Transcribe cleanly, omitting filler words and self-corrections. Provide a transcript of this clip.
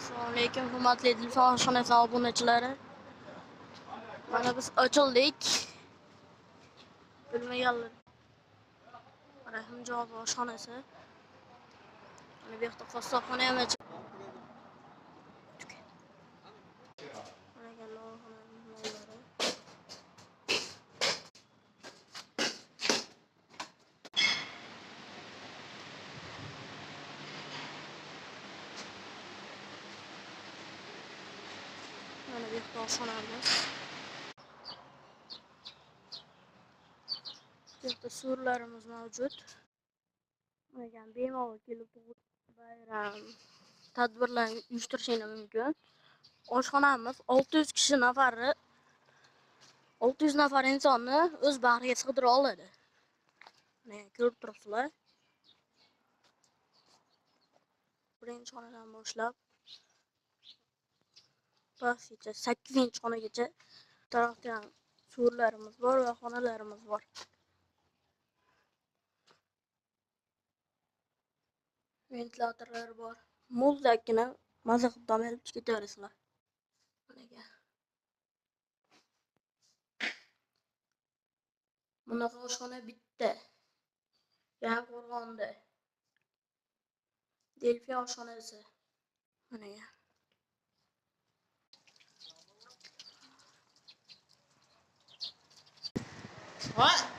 Assalomu alaykum, hurmatli Dilshod oshxonasi obunachilari. Mana biz ochildik. Bilmaganlar. Rahimjon oshxonasi. Mana bu yoqda qassobxona ham ochildi. Mana loyihalar. Mana bu yoqda oshxonamiz. Bu yoqda surlarimiz mavjud. Mana bemalol kelib bayram tadbirlarni uyushtirishingiz mumkin. Oshxonamiz 600 kishi nafari 600 nafar insonni o'z bag'riga sig'dira oladi. Mana ko'rib turibsizlar. Birinchi xonadan boshlab pastgacha 8-xonagacha tarafda ham surlarimiz bor va xonalarimiz bor. Ventilatorlar bor. Muzdagina maza qilib dam olib ketaverasizlar. Mana bunaqa oshxona bitta. Yangiqo'rg'onda. Delfiya oshxonasi. Mana